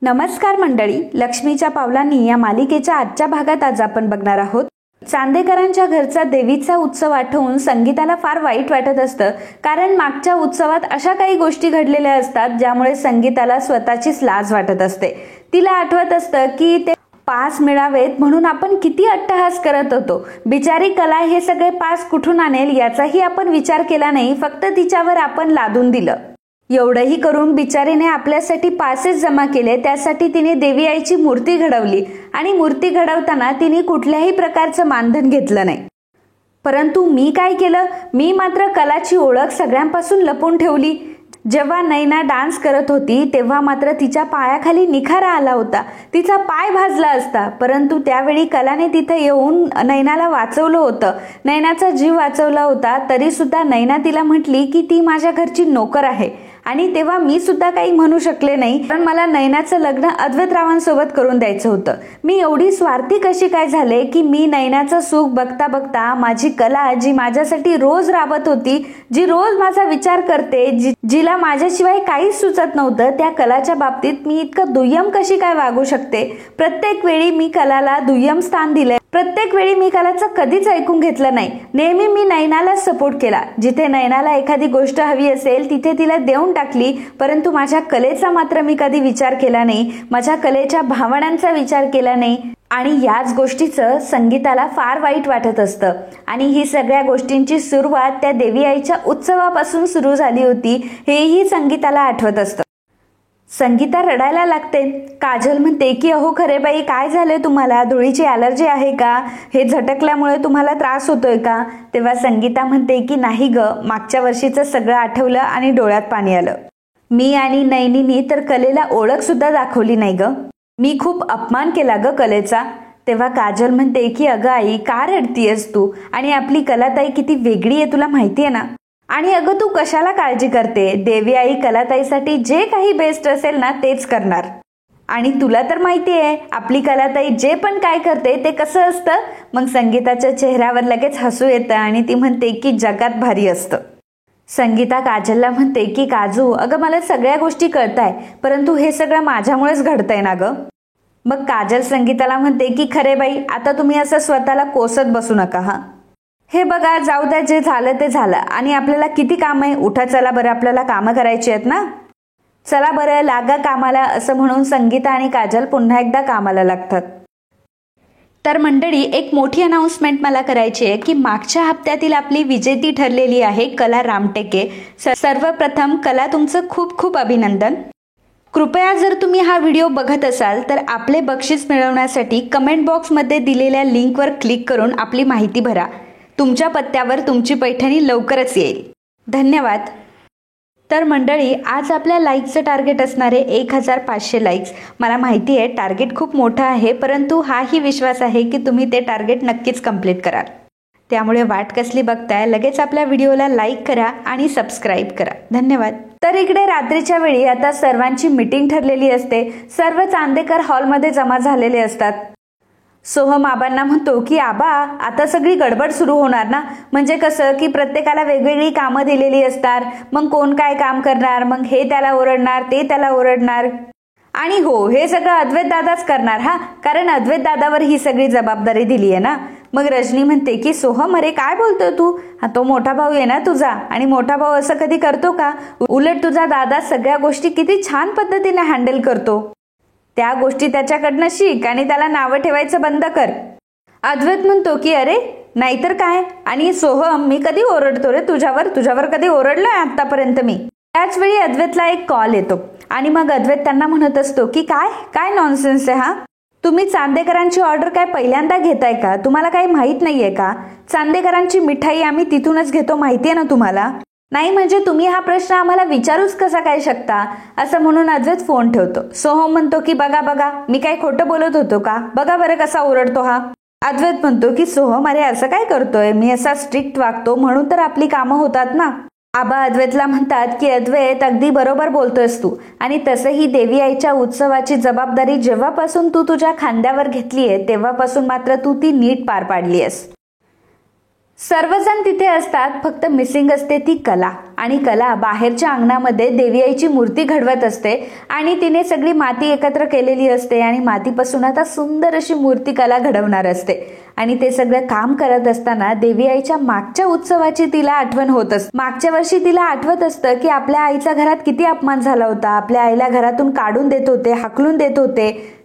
नमस्कार मंडळी, लक्ष्मीच्या पावलांनी या मालिकेच्या आजच्या भागात आज आपण बघणार आहोत. चांदेकरांच्या घरचा देवीचा उत्सव आठवून संगीताला फार वाईट वाटत असतं, कारण मागच्या उत्सवात अशा काही गोष्टी घडलेल्या असतात ज्यामुळे संगीताला स्वतःचीच लाज वाटत असते. तिला आठवत असतं की ते पास मिळावेत म्हणून आपण किती अट्टहास करत होतो. बिचारी कला हे सगळे पास कुठून आणेल याचाही आपण विचार केला नाही, फक्त तिच्यावर आपण लादून दिलं. एवढंही करून बिचारीने आपल्यासाठी पासेस जमा केले. त्यासाठी तिने देवी आईची मूर्ती घडवली आणि मूर्ती घडवताना तिने कुठल्याही प्रकारचं मानधन घेतलं नाही. परंतु मी काय केलं, मी मात्र कलाची ओळख सगळ्यांपासून लपून ठेवली. जेव्हा नैना डान्स करत होती तेव्हा मात्र तिच्या पायाखाली निखारा आला होता, तिचा पाय भाजला असता. परंतु त्यावेळी कलाने तिथे येऊन नैनाला वाचवलं होतं, नैनाचा जीव वाचवला होता. तरी सुद्धा नैना तिला म्हटली की ती माझ्या घरची नोकर आहे. आणि तेव्हा मी सुद्धा काही म्हणू शकले नाही, कारण मला नैनाचं लग्न अद्वैतरावांसोबत करून द्यायचं होतं. मी एवढी स्वार्थी कशी काय झाले की मी नैनाचं सुख बघता बघता माझी कला, जी माझ्यासाठी रोज राबत होती, जी रोज माझा विचार करते, जिला माझ्याशिवाय काहीच सुचत नव्हतं, त्या कलाच्या बाबतीत मी इतकं दुय्यम कशी काय वागू शकते. प्रत्येक वेळी मी कलाला दुय्यम स्थान दिले, प्रत्येक वेळी मी कलाचं कधीच ऐकून घेतलं नाही. नेहमी मी नैनाला सपोर्ट केला. जिथे नैनाला एखादी गोष्ट हवी असेल तिथे तिला देऊन टाकली. परंतु माझ्या कलेचा मात्र मी कधी विचार केला नाही, माझ्या कलेच्या भावनांचा विचार केला नाही. आणि याच गोष्टीचं संगीताला फार वाईट वाटत असतं. आणि ही सगळ्या गोष्टींची सुरुवात त्या देवी आईच्या उत्सवापासून सुरू झाली होती, हेही संगीताला आठवत असतं. संगीता रडायला लागते. काजल म्हणते की अहो खरे बाई, काय झालंय तुम्हाला, धुळीची ॲलर्जी आहे का, हे झटकल्यामुळे तुम्हाला त्रास होतोय का. तेव्हा संगीता म्हणते की नाही ग, मागच्या वर्षीचं सगळं आठवलं आणि डोळ्यात पाणी आलं. मी आणि नैनीनी तर कलेला ओळख सुद्धा दाखवली नाही ग, मी खूप अपमान केला ग कलेचा. तेव्हा काजल म्हणते की अगं आई, का रडतीयस तू, आणि आपली कलाताई किती वेगळी आहे तुला माहिती आहे ना. आणि अगं तू कशाला काळजी करते, देवी आई कलाताईसाठी जे काही बेस्ट असेल ना तेच करणार. आणि तुला तर माहिती आहे आपली कलाताई जे पण काय करते ते कसं असतं. मग संगीताच्या चेहऱ्यावर लगेच हसू येतं आणि ती म्हणते की जगात भारी असतं. संगीता काजलला म्हणते की काजू, अगं मला सगळ्या गोष्टी कळताय, परंतु हे सगळं माझ्यामुळेच घडतंय ना ग. मग काजल संगीताला म्हणते की खरे बाई, आता तुम्ही असं स्वतःला कोसत बसू नका हा. हे बघा, जाऊ द्या, जे झालं ते झालं. आणि आपल्याला किती काम आहे, उठा चला बरं, आपल्याला कामं करायची आहेत ना, चला बरं लागा कामाला. असं म्हणून संगीता आणि काजल पुन्हा एकदा कामाला लागतात. तर मंडळी, एक मोठी अनाउन्समेंट मला करायची आहे की मागच्या हप्त्यातील आपली विजेती ठरलेली आहे कला रामटेके. सर्वप्रथम कला, तुमचं खूप खूप अभिनंदन. कृपया जर तुम्ही हा व्हिडिओ बघत असाल तर आपले बक्षीस मिळवण्यासाठी कमेंट बॉक्समध्ये दिलेल्या लिंकवर क्लिक करून आपली माहिती भरा. तुमच्या पत्त्यावर तुमची पैठणी लवकरच येईल. धन्यवाद. तर मंडळी, आज आपल्या लाईकचं टार्गेट असणारे 1500 लाईक्स. मला माहिती आहे टार्गेट खूप मोठं आहे, परंतु हाही विश्वास आहे की तुम्ही ते टार्गेट नक्कीच कंप्लीट कराल. त्यामुळे वाट कसली बघताय, लगेच आपल्या व्हिडिओला लाईक करा आणि सबस्क्राईब करा. धन्यवाद. तर इकडे रात्रीच्या वेळी आता सर्वांची मीटिंग ठरलेली असते. सर्व चांदेकर हॉलमध्ये जमा झालेले असतात. सोहम आबांना म्हणतो की आबा, आता सगळी गडबड सुरू होणार ना. म्हणजे कसं की प्रत्येकाला वेगवेगळी कामं दिलेली असतात, मग कोण काय काम करणार, मग हे त्याला ओरडणार, ते त्याला ओरडणार. आणि हो, हे सगळं अद्वैत दादाच करणार हा, कारण अद्वैत दादावर ही सगळी जबाबदारी दिली आहे ना. मग रजनी म्हणते की सोहम, अरे काय बोलतोय तू, हा तो मोठा भाऊ आहे ना तुझा, आणि मोठा भाऊ असं कधी करतो का. उलट तुझा दादा सगळ्या गोष्टी किती छान पद्धतीने हँडल करतो. त्या गोष्टी त्याच्याकडनं शिक आणि त्याला नावं ठेवायचं बंद कर. अद्वैत म्हणतो की अरे नाहीतर काय, आणि सोहम, मी कधी ओरडतो रे तुझ्यावर कधी ओरडलोय आतापर्यंत मी. त्याच वेळी अद्वैतला एक कॉल येतो आणि मग अद्वैत त्यांना म्हणत असतो की काय नॉनसेन्स आहे हा. तुम्ही चांदेकरांची ऑर्डर काय पहिल्यांदा घेताय का, तुम्हाला काही माहित नाहीये का. चांदेकरांची मिठाई आम्ही तिथूनच घेतो, माहितीये ना तुम्हाला. नाही म्हणजे तुम्ही हा प्रश्न आम्हाला विचारूच कसा काय शकता. असं म्हणून अद्वैत फोन ठेवतो. सोहम म्हणतो की बघा, मी काय खोटं बोलत होतो का, बघा बरं कसा ओरडतो हा. अद्वैत म्हणतो की सोहम, अरे असं काय करतोय, मी असा स्ट्रिक्ट वागतो म्हणून तर आपली कामं होतात ना. आबा अद्वैतला म्हणतात की अद्वैत, अगदी बरोबर बोलतोयस तू, आणि तसंही देवी आईच्या उत्सवाची जबाबदारी जेव्हापासून तू तुझ्या खांद्यावर घेतलीये तेव्हापासून मात्र तू ती नीट पार पाडलीयस. सर्वजण तिथे असतात, फक्त मिसिंग असते ती कला. आणि कला बाहेरच्या अंगणामध्ये देवी आईची मूर्ती घडवत असते आणि तिने सगळी माती एकत्र केलेली असते आणि मातीपासून आता सुंदर अशी मूर्ती कला घडवणार असते. आणि ते सगळं काम करत असताना देवी आईच्या मागच्या उत्सवाची तिला आठवण होत असते. मागच्या वर्षी तिला आठवत असतं की आपल्या आईचा घरात किती अपमान झाला होता, आपल्या आईला घरातून काढून देत होते, हाकलून देत होते.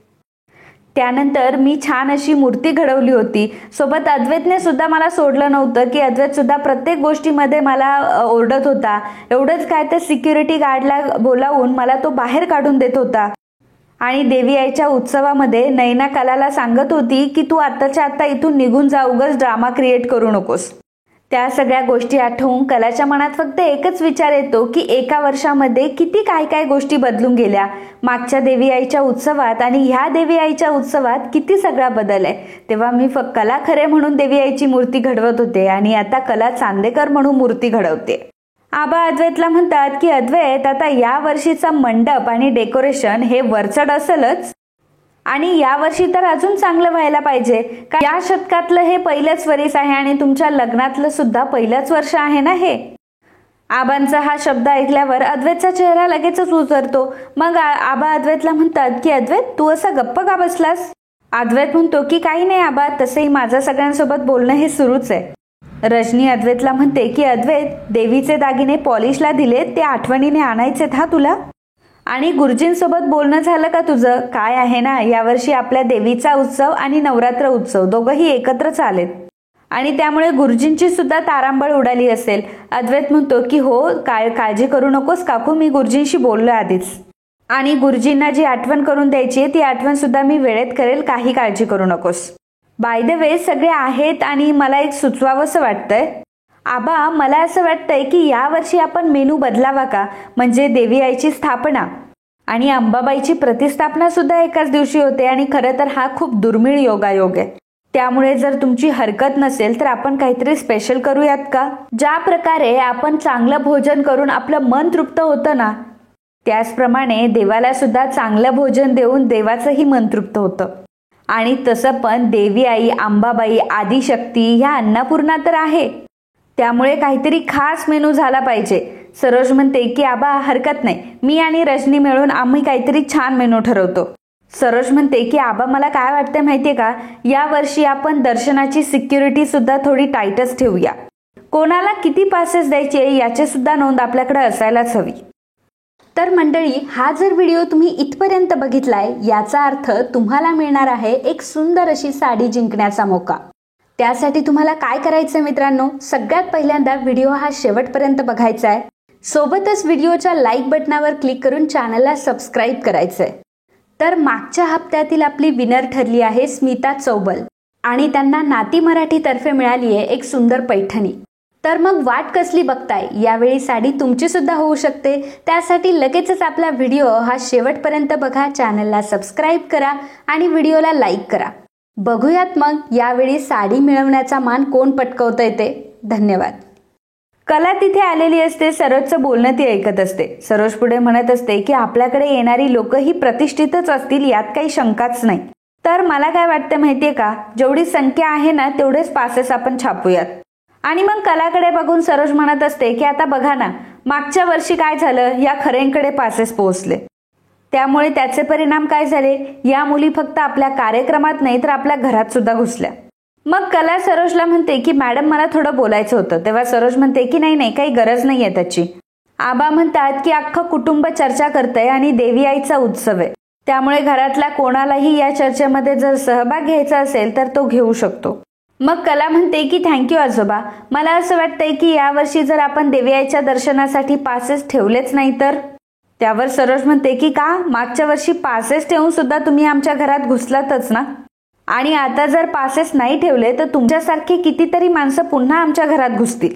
त्यानंतर मी छान अशी मूर्ती घडवली होती. सोबत अद्वैतने सुद्धा मला सोडलं नव्हतं की अद्वैत सुद्धा प्रत्येक गोष्टीमध्ये मला ओरडत होता. एवढंच काय तर सिक्युरिटी गार्डला बोलावून मला तो बाहेर काढून देत होता. आणि देवी आईच्या उत्सवामध्ये नैना कलाला सांगत होती की तू आत्ताच्या आत्ता इथून निघून जा, उगाच ड्रामा क्रिएट करू नकोस. त्या सगळ्या गोष्टी आठवून कलाच्या मनात फक्त एकच विचार येतो की एका वर्षामध्ये किती काय काय गोष्टी बदलून गेल्या. मागच्या देवी आईच्या उत्सवात आणि ह्या देवी आईच्या उत्सवात किती सगळा बदल आहे. तेव्हा मी कला खरे म्हणून देवी आईची मूर्ती घडवत होते आणि आता कला चांदेकर म्हणून मूर्ती घडवते. आबा अद्वैतला म्हणतात की अद्वैत, आता या वर्षीचा मंडप आणि डेकोरेशन हे वरचढ असेलच आणि या वर्षी तर अजून चांगलं व्हायला पाहिजे. या शतकातलं हे पहिलंच वरीस आहे आणि तुमच्या लग्नातलं सुद्धा पहिलंच वर्ष आहे ना हे. आबांचा हा शब्द ऐकल्यावर अद्वैतचा चेहरा लगेचच उतरतो. मग आबा अद्वैतला म्हणतात की अद्वैत, तू असा गप्प का बसलास? अद्वैत म्हणतो की काही नाही आबा, तसंही माझं सगळ्यांसोबत बोलणं हे सुरूच आहे. रजनी अद्वैतला म्हणते की अद्वैत, देवीचे दागिने पॉलिशला दिले ते आठवणीने आणायचेत हा तुला. आणि गुरुजींसोबत बोलणं झालं का तुझं? काय आहे ना, यावर्षी आपल्या देवीचा उत्सव आणि नवरात्र उत्सव दोघंही एकत्रच आलेत आणि त्यामुळे गुरुजींची सुद्धा तारांबळ उडाली असेल. अद्वैत म्हणतो की हो, काळजी करू नकोस काकू, मी गुरुजींशी बोललो आधीच आणि गुरुजींना जी आठवण करून द्यायची ती आठवण सुद्धा मी वेळेत करेल, काही काळजी करू नकोस. बाय द वे, सगळे आहेत आणि मला एक सुचवावंसं वाटतंय. आबा, मला असं वाटतंय की यावर्षी आपण मेनू बदलावा का? म्हणजे देवी आईची स्थापना आणि अंबाबाईची प्रतिस्थापना सुद्धा एकाच दिवशी होते आणि खरं तर हा खूप दुर्मिळ योगायोग आहे. त्यामुळे जर तुमची हरकत नसेल तर आपण काहीतरी स्पेशल करूयात का? ज्या प्रकारे आपण चांगलं भोजन करून आपलं मन तृप्त होतं ना, त्याचप्रमाणे देवाला सुद्धा चांगलं भोजन देऊन देवाचंही मन तृप्त होतं. आणि तसं पण देवी आई, अंबाबाई, आदिशक्ती ह्या अन्नपूर्णा तर आहे, त्यामुळे काहीतरी खास मेनू झाला पाहिजे. सरोज म्हणते की आबा हरकत नाही, मी आणि रजनी मिळून आम्ही काहीतरी छान मेनू ठरवतो. सरोज म्हणते की आबा मला काय वाटतंय माहितीये का, या वर्षी आपण दर्शनाची सिक्युरिटी सुद्धा थोडी टाईटच ठेवूया. कोणाला किती पासेस द्यायचे याची सुद्धा नोंद आपल्याकडे असायलाच हवी. तर मंडळी, हा जर व्हिडिओ तुम्ही इथपर्यंत बघितलाय याचा अर्थ तुम्हाला मिळणार आहे एक सुंदर अशी साडी जिंकण्याचा मौका. त्यासाठी तुम्हाला काय करायचंय मित्रांनो, सगळ्यात पहिल्यांदा व्हिडिओ हा शेवटपर्यंत बघायचा आहे. सोबतच व्हिडिओच्या लाईक बटनावर क्लिक करून चॅनलला सबस्क्राईब करायचंय. तर मागच्या हप्त्यातील आपली विनर ठरली आहे स्मिता चौबल आणि त्यांना नाती मराठी तर्फे मिळाली आहे एक सुंदर पैठणी. तर मग वाट कसली बघताय, यावेळी साडी तुमची सुद्धा होऊ शकते. त्यासाठी लगेचच आपला व्हिडिओ हा शेवटपर्यंत बघा, चॅनलला सबस्क्राईब करा आणि व्हिडिओला लाईक करा. बघूयात मग यावेळी साडी मिळवण्याचा मान कोण पटकवतंय ते. धन्यवाद. कला तिथे आलेली असते, सरोजचं बोलणं ती ऐकत असते. सरोज पुढे म्हणत असते की आपल्याकडे येणारी लोक ही प्रतिष्ठितच असतील, यात काही शंकाच नाही. तर मला काय वाटतं माहितीये का, जेवढी संख्या आहे ना तेवढेच पासेस आपण छापूयात. आणि मग कलाकडे बघून सरोज म्हणत असते की आता बघा ना, मागच्या वर्षी काय झालं, या खरेंकडे पासेस पोहोचले, त्यामुळे त्याचे परिणाम काय झाले, या मुली फक्त आपल्या कार्यक्रमात नाही तर आपल्या घरात सुद्धा घुसल्या. मग कला सरोजला म्हणते की मॅडम मला थोडं बोलायचं होतं. तेव्हा सरोज म्हणते की नाही काही गरज नाहीये त्याची. आबा म्हणतात की अख्खं कुटुंब चर्चा करतंय आणि देवी आईचा उत्सव आहे, त्यामुळे घरातल्या कोणालाही या चर्चेमध्ये जर सहभाग घ्यायचा असेल तर तो घेऊ शकतो. मग कला म्हणते की थँक्यू आजोबा, मला असं वाटतंय की यावर्षी जर आपण देवी आईच्या दर्शनासाठी पासेस ठेवलेच नाही तर. त्यावर सरोज म्हणते की का, मागच्या वर्षी पासेस ठेवून सुद्धा तुम्ही आमच्या घरात घुसलातच ना, आणि आता जर पासेस नाही ठेवले तर तुमच्यासारखे कितीतरी माणसं पुन्हा आमच्या घरात घुसतील.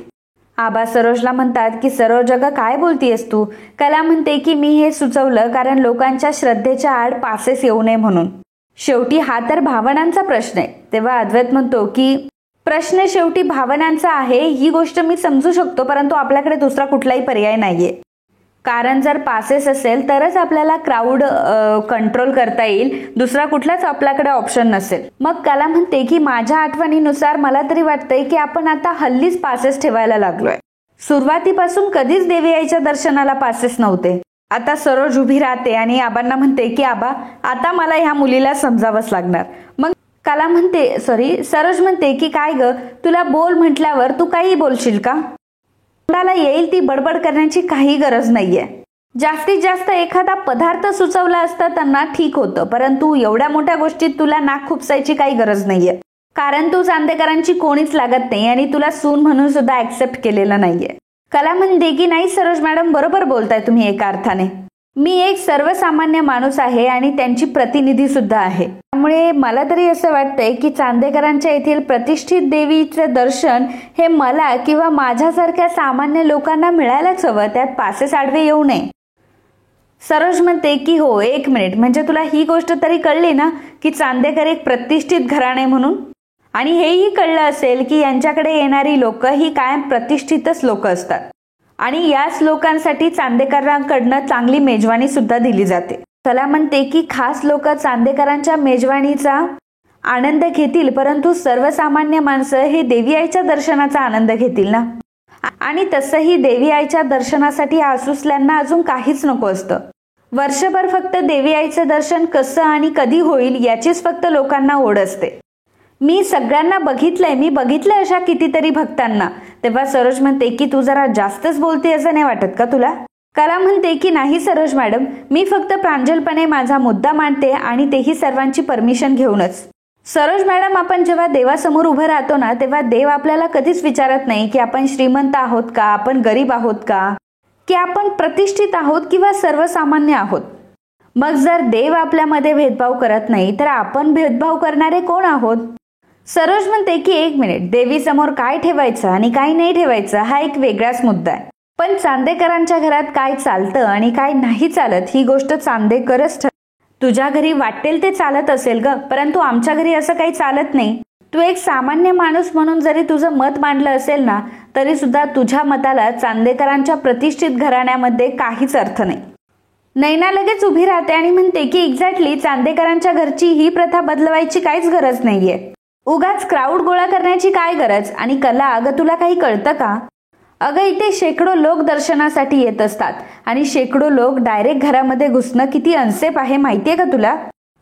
आबा सरोजला म्हणतात की सरोज अगं काय बोलतीयस तू. कला म्हणते की मी हे सुचवलं कारण लोकांच्या श्रद्धेच्या आड पासेस येऊ नये म्हणून. शेवटी हा तर भावनांचा प्रश्न आहे. तेव्हा अद्वैत म्हणतो की प्रश्न शेवटी भावनांचा आहे, ही गोष्ट मी समजू शकतो, परंतु आपल्याकडे दुसरा कुठलाही पर्याय नाहीये. कारण जर पासेस असेल तरच आपल्याला क्राऊड कंट्रोल करता येईल, दुसरा कुठलाच आपल्याकडे ऑप्शन नसेल. मग कला म्हणते की माझ्या आठवणीनुसार मला तरी वाटतंय की आपण आता हल्लीच पासेस ठेवायला लागलोय. सुरुवातीपासून कधीच देवी आईच्या दर्शनाला पासेस नव्हते. आता सरोज उभी राहते आणि आबांना म्हणते की आबा आता मला ह्या मुलीला समजावंच लागणार. मग कला म्हणते सरोज म्हणते की काय ग, तुला बोल म्हटल्यावर तू काही बोलशील का? तोंडाला येईल ती बडबड करण्याची काही गरज नाहीये. जास्तीत जास्त एखादा पदार्थ सुचवला असता त्यांना ठीक होतं, परंतु एवढ्या मोठ्या गोष्टीत तुला नाक खुपसायची काही गरज नाहीये, कारण तू चांदेकरांची कोणीच लागत नाही आणि तुला सून म्हणून सुद्धा ऍक्सेप्ट केलेलं नाहीये. कला म्हणते की नाही सरोज मॅडम, बरोबर बोलताय तुम्ही एका अर्थाने. मी एक सर्वसामान्य माणूस आहे आणि त्यांची प्रतिनिधी सुद्धा आहे. त्यामुळे मला तरी असं वाटतंय की चांदेकरांच्या येथील प्रतिष्ठित देवीचे दर्शन हे मला किंवा माझ्यासारख्या सामान्य लोकांना मिळायलाच हवं, त्यात पासेस आडवे येऊ नये. सरोज म्हणते की हो, एक मिनिट, म्हणजे तुला ही गोष्ट तरी कळली ना की चांदेकर एक प्रतिष्ठित घराणे म्हणून, आणि हेही कळलं असेल की यांच्याकडे येणारी लोक ही कायम प्रतिष्ठितच लोक असतात आणि याच लोकांसाठी चांदेकरांकडनं चांगली मेजवानी सुद्धा दिली जाते. कला म्हणते की खास लोक चांदेकरांच्या मेजवानीचा आनंद घेतील, परंतु सर्वसामान्य माणसं हे देवी आईच्या दर्शनाचा आनंद घेतील ना. आणि तसंही देवी आईच्या दर्शनासाठी आसुसल्यांना अजून काहीच नको असतं. वर्षभर फक्त देवी आईचं दर्शन कसं आणि कधी होईल याचीच फक्त लोकांना ओढ असते. मी सगळ्यांना बघितलंय, मी बघितलंय अशा कितीतरी भक्तांना. तेव्हा सरोज म्हणते की तू जरा जास्तच बोलते असं नाही वाटत का तुला? कला म्हणते की नाही सरोज मॅडम, मी फक्त प्रांजलपणे माझा मुद्दा मांडते आणि तेही सर्वांची परमिशन घेऊनच. सरोज मॅडम, आपण जेव्हा देवासमोर उभं राहतो ना, तेव्हा देव आपल्याला कधीच विचारत नाही की आपण श्रीमंत आहोत का, आपण गरीब आहोत का, की आपण प्रतिष्ठित आहोत किंवा सर्वसामान्य आहोत. मग जर देव आपल्यामध्ये भेदभाव करत नाही तर आपण भेदभाव करणारे कोण आहोत? सरोज म्हणते की एक मिनिट, देवी समोर काय ठेवायचं आणि काय नाही ठेवायचं हा एक वेगळाच मुद्दा आहे, पण चांदेकरांच्या घरात काय चालतं आणि काय नाही चालत ही गोष्ट चांदेकरच तुझ्या घरी वाटेल ते चालत असेल ग, परंतु आमच्या घरी असं काही चालत नाही. तू एक सामान्य माणूस म्हणून जरी तुझं मत मांडलं असेल ना, तरी सुद्धा तुझ्या मताला चांदेकरांच्या प्रतिष्ठित घराण्यामध्ये काहीच अर्थ नाही. नैना लगेच उभी राहते आणि म्हणते की एक्झॅक्टली, चांदेकरांच्या घरची ही प्रथा बदलवायची काहीच गरज नाहीये. उगाच क्राऊड गोळा करण्याची काय गरज? आणि कला, अगं तुला काही कळतं का? अगं इथे शेकडो लोक दर्शनासाठी येत असतात आणि शेकडो लोक डायरेक्ट घरामध्ये घुसणं किती अनसेफ आहे माहितीये का तुला?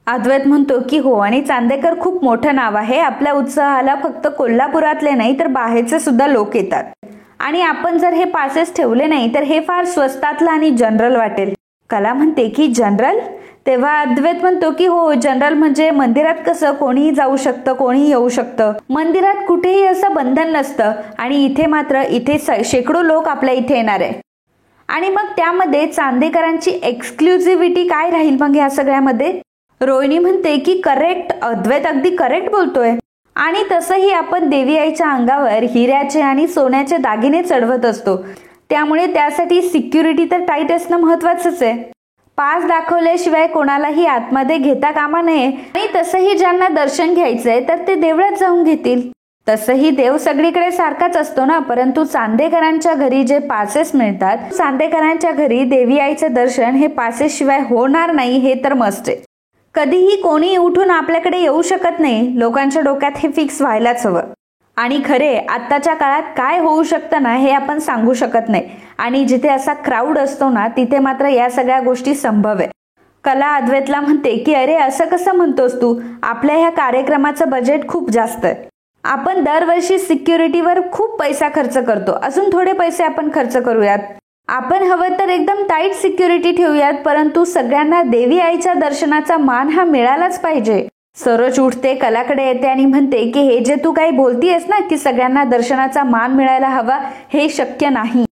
अद्वैत म्हणतो की हो, आणि चांदेकर खूप मोठं नाव आहे. आपल्या उत्साहाला फक्त कोल्हापुरातले नाही तर बाहेरचे सुद्धा लोक येतात, आणि आपण जर हे पासेस ठेवले नाही तर हे फार स्वस्तातलं आणि जनरल वाटेल. कला म्हणते की जनरल? तेव्हा अद्वैत म्हणतो की हो, जनरल म्हणजे मंदिरात कसं कोणीही जाऊ शकतं, कोणीही येऊ शकतं, मंदिरात कुठेही असं बंधन नसतं, आणि इथे मात्र इथे शेकडो लोक आपल्या इथे येणार आहे. आणि मग त्यामध्ये चांदेकरांची एक्सक्लुझिव्हिटी काय राहील मग ह्या सगळ्यामध्ये? रोहिणी म्हणते की करेक्ट, अद्वैत अगदी करेक्ट बोलतोय. आणि तसंही आपण देवी आईच्या अंगावर हिऱ्याचे आणि सोन्याचे दागिने चढवत असतो, त्यामुळे त्यासाठी सिक्युरिटी तर टाईट असणं महत्वाचंच आहे. पास दाखवल्याशिवाय कोणालाही आतमध्ये घेता कामा नये. आणि तसंही ज्यांना दर्शन घ्यायचंय तर ते देवळात जाऊन घेतील. तसंही देव सगळीकडे सारखाच असतो ना, परंतु चांदेकरांच्या घरी जे पासेस मिळतात, चांदेकरांच्या घरी देवी आईचं दर्शन हे पासेस शिवाय होणार नाही हे तर मस्ट आहे. कधीही कोणी उठून आपल्याकडे येऊ शकत नाही. लोकांच्या डोक्यात हे फिक्स व्हायलाच हवं. आणि खरे आत्ताच्या काळात काय होऊ शकतं ना हे आपण सांगू शकत नाही, आणि जिथे असा क्राऊड असतो ना तिथे मात्र या सगळ्या गोष्टी संभव आहे. कला अद्वैतला म्हणते की अरे असं कसं म्हणतोस तू, आपल्या ह्या कार्यक्रमाचं बजेट खूप जास्त आहे. आपण दरवर्षी सिक्युरिटीवर खूप पैसा खर्च करतो, अजून थोडे पैसे आपण खर्च करूयात. आपण हवं तर एकदम टाईट सिक्युरिटी ठेवूयात, परंतु सगळ्यांना देवी आईच्या दर्शनाचा मान हा मिळालाच पाहिजे. सरोज उठते, कलाकडे येते आणि म्हणते की हे जे तू काही बोलतीयस ना की सगळ्यांना दर्शनाचा मान मिळायला हवा, हे शक्य नाही.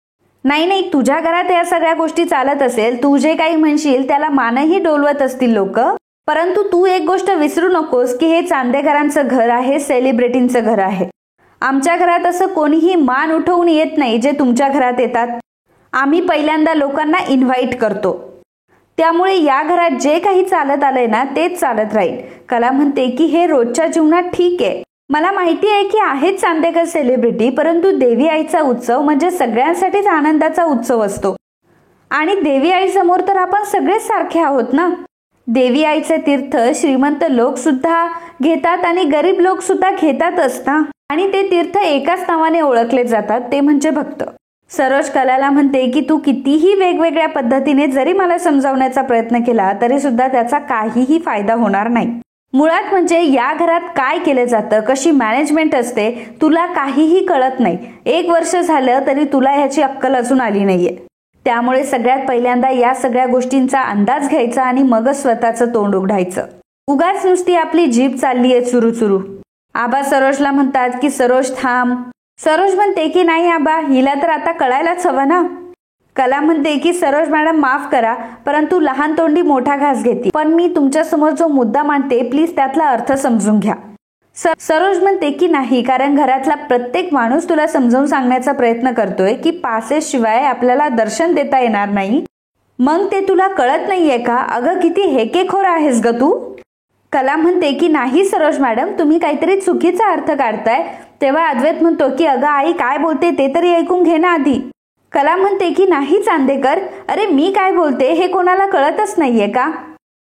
नाही, तुझ्या घरात या सगळ्या गोष्टी चालत असेल, तू जे काही म्हणशील त्याला मानही डोलवत असतील लोक, परंतु तू एक गोष्ट विसरू नकोस की हे चांदेकरांचं घर आहे, सेलिब्रिटींचं घर आहे. आमच्या घरात असं कोणीही मान उठवून येत नाही जे तुमच्या घरात येतात. आम्ही पहिल्यांदा लोकांना इन्व्हाइट करतो, त्यामुळे या घरात जे काही चालत आलंय ना तेच चालत राहील. कला म्हणते की हे रोजच्या जीवनात ठीक आहे, मला माहिती आहे की आहेत चांदेकर सेलिब्रिटी, परंतु देवी आईचा उत्सव म्हणजे सगळ्यांसाठीच आनंदाचा उत्सव असतो. आणि देवी आई समोर तर आपण सगळेच सारखे आहोत ना. देवी आईचे तीर्थ श्रीमंत लोक सुद्धा घेतात आणि गरीब लोक सुद्धा घेतातच ना. आणि ते तीर्थ एकाच नावाने ओळखले जातात, ते म्हणजे भक्त. सरोज कलाला म्हणते की तू कितीही वेगवेगळ्या पद्धतीने जरी मला समजावण्याचा प्रयत्न केला तरी सुद्धा त्याचा काहीही फायदा होणार नाही. मुळात म्हणजे या घरात काय केलं जातं, कशी मॅनेजमेंट असते, तुला काहीही कळत नाही. 1 वर्ष झालं तरी तुला ह्याची अक्कल अजून आली नाहीये. त्यामुळे सगळ्यात पहिल्यांदा या सगळ्या गोष्टींचा अंदाज घ्यायचा आणि मगच स्वतःचं तोंड उघडायचं. उगाच नुसती आपली जीभ चाललीये चुरू. आबा सरोजला म्हणतात की सरोज थांब. सरोज म्हणते की नाही आबा, हिला तर आता कळायलाच हवं ना. कला म्हणते की सरोज मॅडम माफ करा, परंतु लहान तोंडी मोठा घास घेते. पण मी तुमच्या समोर जो मुद्दा मांडते प्लीज त्यातला अर्थ समजून घ्या. सरोज म्हणते की नाही, कारण घरातला प्रत्येक माणूस तुला समजावून सांगण्याचा प्रयत्न करतोय की पासेस शिवाय आपल्याला दर्शन देता येणार नाही. मग ते तुला कळत नाहीये का? अगं किती हेकेखोर आहेस ग तू. कला म्हणते की नाही सरोज मॅडम, तुम्ही काहीतरी चुकीचा अर्थ काढताय. तेव्हा अद्वैत म्हणतो की अगं आई काय बोलते ते तरी ऐकून घे ना आधी. कला म्हणते की नाही चांदेकर, अरे मी काय बोलते हे कोणाला कळतच नाहीये का.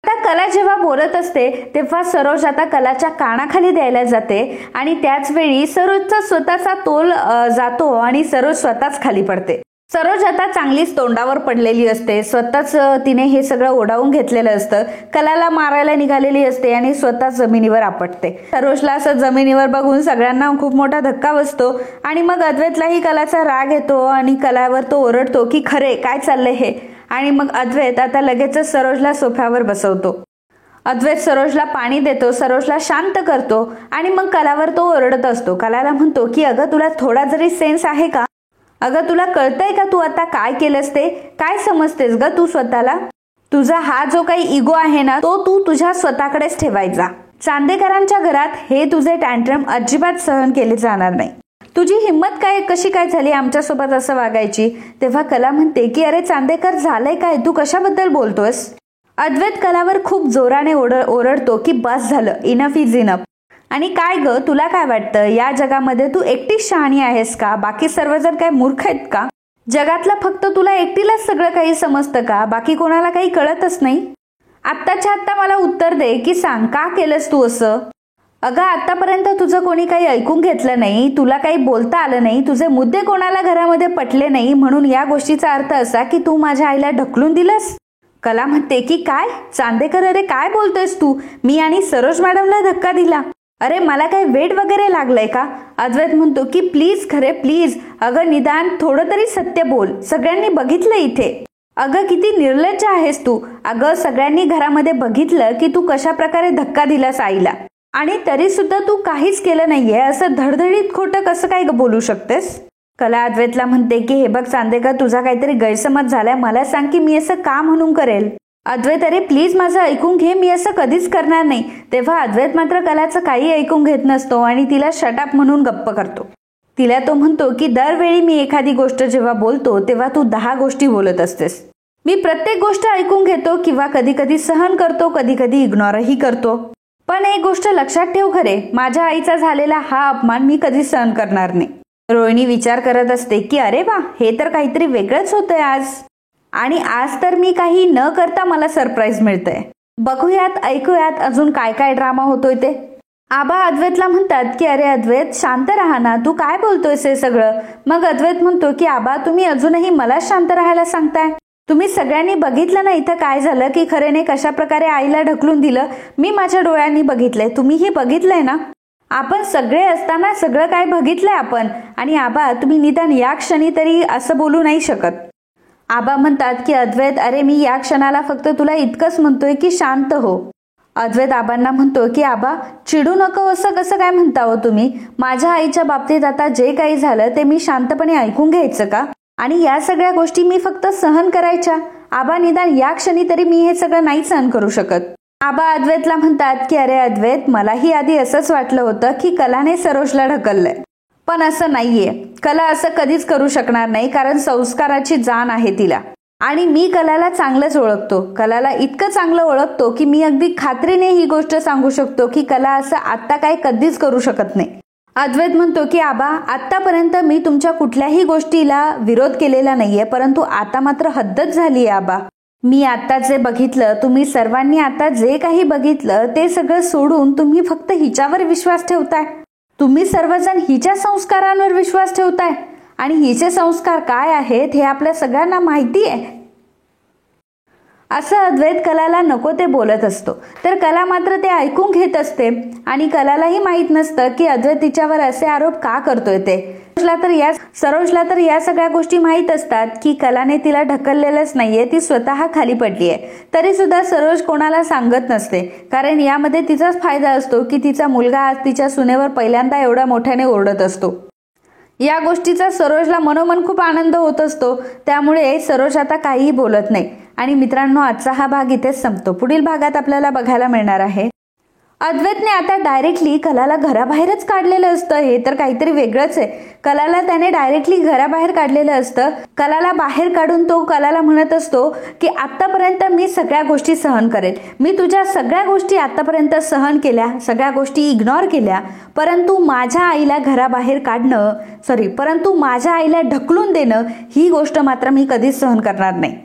आता कला जेव्हा बोलत असते तेव्हा सरोज आता कलाच्या कानाखाली द्यायला जाते आणि त्याच वेळी सरोजचा स्वतःचा तोल जातो आणि सरोज स्वतःच खाली पडते. सरोज आता चांगलीच तोंडावर पडलेली असते. स्वतःच तिने हे सगळं ओढावून घेतलेलं असतं. कलाला मारायला निघालेली असते आणि स्वतः जमिनीवर आपटते. सरोजला असं जमिनीवर बघून सगळ्यांना खूप मोठा धक्का बसतो आणि मग अद्वैतलाही कलाचा राग येतो आणि कलावर तो ओरडतो की खरे काय चाललंय हे. आणि मग अद्वैत आता लगेचच सरोजला सोफ्यावर बसवतो. अद्वैत सरोजला पाणी देतो, सरोजला शांत करतो आणि मग कलावर तो ओरडत असतो. कलाला म्हणतो की अगं तुला थोडा जरी सेन्स आहे का? अगं तुला कळतंय का तू आता काय केलंस ते? काय समजतेस ग तू स्वतःला? तुझा हा जो काही इगो आहे ना तो तू तुझ्या स्वतःकडेच ठेवायचा. चांदेकरांच्या घरात हे तुझे टँट्रम अजिबात सहन केले जाणार नाही. तुझी हिंमत काय, कशी काय झाली आमच्यासोबत असं वागायची? तेव्हा कला म्हणते की अरे चांदेकर झालंय काय, तू कशाबद्दल बोलतोस? अद्वैत कलावर खूप जोराने ओरडतो की बस झालं, इनफ इज इनफ. आणि काय ग तुला काय वाटतं, या जगामध्ये तू एकटीच शहाणी आहेस का? बाकी सर्वजण काय मूर्ख आहेत का? जगातलं फक्त तुला एकटीलाच सगळं काही समजतं का? बाकी कोणाला काही कळतच नाही? आत्ताच्या आत्ता मला उत्तर दे की सांग का केलंस तू असं? अगं आतापर्यंत तुझं कोणी काही ऐकून घेतलं नाही, तुला काही बोलता आलं नाही, तुझे मुद्दे कोणाला घरामध्ये पटले नाही, म्हणून या गोष्टीचा अर्थ असा की तू माझ्या आईला ढकलून दिलंस. कला म्हणते की काय चांदेकर, अरे काय बोलतोयस तू? मी आणि सरोज मॅडमला धक्का दिला? अरे मला काय वेड वगैरे लागलंय का? अद्वैत म्हणतो की प्लीज खरे प्लीज, अगं निदान थोडं तरी सत्य बोल, सगळ्यांनी बघितलं इथे. अगं किती निर्लज्ज आहेस तू. अगं सगळ्यांनी घरामध्ये बघितलं की तू कशा प्रकारे धक्का दिलास आईला आणि तरी सुद्धा तू काहीच केलं नाहीये, असं धडधडीत खोटं कसं काय बोलू शकतेस? कला अद्वैतला म्हणते की हे बघ चांदेकर, तुझा काहीतरी गैरसमज झालाय, मला सांग की मी असं का म्हणून करेल? अद्वैत अरे प्लीज माझं ऐकून घे, मी असं कधीच करणार नाही. तेव्हा अद्वैत मात्र कलाचं काही ऐकून घेत नसतो आणि तिला शटअप म्हणून गप्प करतो. तिला तो म्हणतो की दरवेळी मी एखादी गोष्ट जेव्हा बोलतो तेव्हा तू 10 गोष्टी बोलत असतेस. मी प्रत्येक गोष्ट ऐकून घेतो किंवा कधी कधी सहन करतो, कधी कधी इग्नोरही करतो. पण एक गोष्ट लक्षात ठेव खरे, माझ्या आईचा झालेला हा अपमान मी कधी सहन करणार नाही. रोहिणी विचार करत असते की अरे वा, हे तर काहीतरी वेगळंच होतंय आज. आणि आज तर मी काही न करता मला सरप्राईज मिळतंय. बघूयात, ऐकूयात अजून काय काय ड्रामा होतोय ते. आबा अद्वैतला म्हणतात की अरे अद्वैत शांत राहा ना, तू काय बोलतोयस हे सगळं? मग अद्वैत म्हणतो की आबा तुम्ही अजूनही मला शांत राहायला सांगताय. तुम्ही सगळ्यांनी बघितलं ना इथं काय झालं की खरेने कशा प्रकारे आईला ढकलून दिलं. मी माझ्या डोळ्यांनी बघितलंय, तुम्हीही बघितलंय ना. आपण सगळे असताना सगळं काय बघितलंय आपण. आणि आबा तुम्ही निदान या क्षणी तरी असं बोलू नाही शकत. आबा म्हणतात की अद्वैत अरे मी या क्षणाला फक्त तुला इतकंच म्हणतोय की शांत हो. अद्वैत आबांना म्हणतो की आबा चिडू नको, असं कसं काय म्हणता हो तुम्ही? माझ्या आईच्या बाबतीत आता जे काही झालं ते मी शांतपणे ऐकून घ्यायचं का? आणि या सगळ्या गोष्टी मी फक्त सहन करायच्या? आबा निदान या क्षणी तरी मी हे सगळं नाही सहन करू शकत. आबा अद्वैतला म्हणतात की अरे अद्वैत मलाही आधी असंच वाटलं होतं की कलाने सरोजला ढकललंय, पण असं नाहीये. कला असं कधीच करू शकणार नाही, कारण संस्काराची जाण आहे तिला. आणि मी कलाला चांगलंच ओळखतो. कलाला इतकं चांगलं ओळखतो की मी अगदी खात्रीने ही गोष्ट सांगू शकतो की कला असं आता काय कधीच करू शकत नाही. अद्वैत म्हणतो की आबा, आतापर्यंत मी तुमच्या कुठल्याही गोष्टीला विरोध केलेला नाहीये, परंतु आता मात्र हद्दच झाली आहे आबा. मी आता जे बघितलं, तुम्ही सर्वांनी आता जे काही बघितलं ते सगळं सोडून तुम्ही फक्त हिच्यावर विश्वास ठेवताय. तुम्ही सर्वजण हिच्या संस्कारांवर विश्वास ठेवताय आणि हिचे संस्कार काय आहेत हे आपल्या सगळ्यांना माहिती आहे. असं अद्वैत कलाला नको ते बोलत असतो, तर कला मात्र ते ऐकून घेत असते आणि कलालाही माहित नसतं की अद्वैत तिच्यावर असे आरोप का करतोय ते. सरोजला तर या सगळ्या गोष्टी माहीत असतात की कलाने तिला ढकललेलंच नाहीये, ती स्वतः खाली पडलीये. तरी सुद्धा सरोज कोणाला सांगत नसते, कारण यामध्ये तिचाच फायदा असतो की तिचा मुलगा आज तिच्या सुनेवर पहिल्यांदा एवढ्या मोठ्याने ओरडत असतो. या गोष्टीचा सरोजला मनोमन खूप आनंद होत असतो, त्यामुळे सरोज आता काहीही बोलत नाही. आणि मित्रांनो, आजचा हा भाग इथेच संपतो. पुढील भागात आपल्याला बघायला मिळणार आहे अद्वैतने आता डायरेक्टली कलाला घराबाहेरच काढलेलं असतं. हे तर काहीतरी वेगळंच आहे. कलाला त्याने डायरेक्टली घराबाहेर काढलेलं असतं. कलाला बाहेर काढून तो कलाला म्हणत असतो की आतापर्यंत मी सगळ्या गोष्टी सहन करेल, मी तुझ्या सगळ्या गोष्टी आतापर्यंत सहन केल्या, सगळ्या गोष्टी इग्नोर केल्या, परंतु माझ्या आईला ढकलून देणं ही गोष्ट मात्र मी कधीच सहन करणार नाही.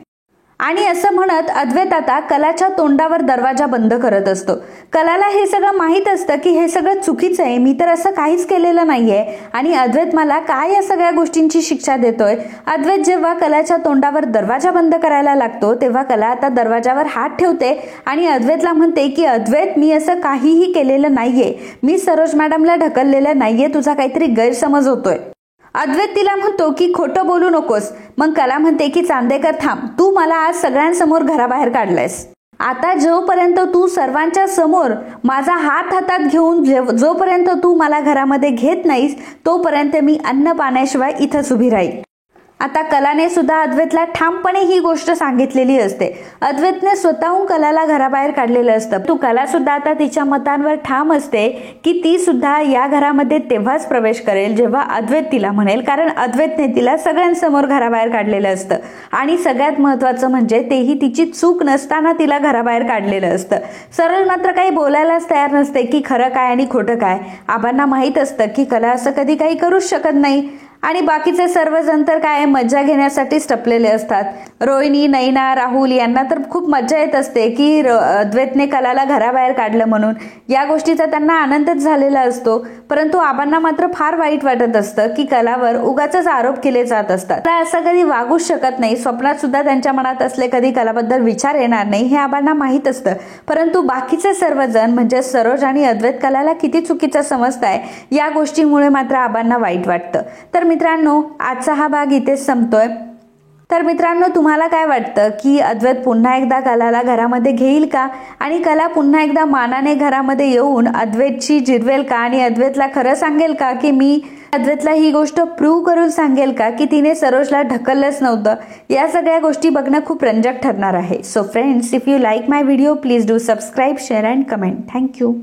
आणि असं म्हणत अद्वैत आता कलाच्या तोंडावर दरवाजा बंद करत असतो. कलाला हे सगळं माहीत असतं की हे सगळं चुकीचं आहे, मी तर असं काहीच केलेलं नाहीये आणि अद्वैत मला काय या सगळ्या गोष्टींची शिक्षा देतोय. अद्वैत जेव्हा कलाच्या तोंडावर दरवाजा बंद करायला लागतो तेव्हा कला आता दरवाजावर हात ठेवते आणि अद्वैतला म्हणते की अद्वैत, मी असं काहीही केलेलं नाहीये, मी सरोज मॅडमला ढकललेलं नाहीये, तुझा काहीतरी गैरसमज होतोय. अद्वैत तिला म्हणतो की खोटं बोलू नकोस. मग कला म्हणते की चांदेकर थांब, तू मला आज सगळ्यांसमोर घराबाहेर काढलंयस. आता जोपर्यंत तू सर्वांच्या समोर माझा हात हातात घेऊन जोपर्यंत तू मला घरामध्ये घेत नाहीस तोपर्यंत मी अन्न पाण्याशिवाय इथंच उभी राहील. आता कलाने सुद्धा अद्वैतला ठामपणे ही गोष्ट सांगितलेली असते. अद्वैतने स्वतःहून कलाला घराबाहेर काढलेलं असतं. तू कला सुद्धा आता तिच्या मतांवर ठाम असते की ती सुद्धा या घरामध्ये तेव्हाच प्रवेश करेल जेव्हा अद्वैत तिला म्हणेल, कारण अद्वैतने तिला सगळ्यांसमोर घराबाहेर काढलेलं असतं आणि सगळ्यात महत्वाचं म्हणजे तेही तिची चूक नसताना तिला घराबाहेर काढलेलं असतं. सरोज मात्र काही बोलायलाच तयार नसते की खरं काय आणि खोटं काय. आबांना माहीत असतं की कला असं कधी काही करूच शकत नाही आणि बाकीचे सर्वजण तर काय मज्जा घेण्यासाठीच टपलेले असतात. रोहिणी, नैना, राहुल यांना तर खूप मज्जा येत असते की अद्वैतने कलाला घराबाहेर काढलं म्हणून. या गोष्टीचा त्यांना आनंदच झालेला असतो, परंतु आबांना मात्र फार वाईट वाटत असतं की कलावर उगाचच आरोप केले जात असतात. असं कधी वागूच शकत नाही. स्वप्नात सुद्धा त्यांच्या मनात असले कधी कलाबद्दल विचार येणार नाही हे आबांना माहीत असतं, परंतु बाकीचे सर्वजण म्हणजे सरोज आणि अद्वैत कलाला किती चुकीचं समजताय या गोष्टीमुळे मात्र आबांना वाईट वाटतं. तर मित्रांनो, आजचा हा भाग इथेच संपतोय. तर मित्रांनो, तुम्हाला काय वाटतं की अद्वैत पुन्हा एकदा कलाला घरामध्ये घेईल का आणि कला पुन्हा एकदा मानाने घरामध्ये येऊन अद्वैतची जिरवेल का आणि अद्वैतला खरं सांगेल का की मी अद्वैतला ही गोष्ट प्रूव्ह करून सांगेल का की तिने सरोजला ढकललंच नव्हतं. या सगळ्या गोष्टी बघणं खूप रंजक ठरणार आहे. So friends, if you like my video please do subscribe, share and comment. Thank you.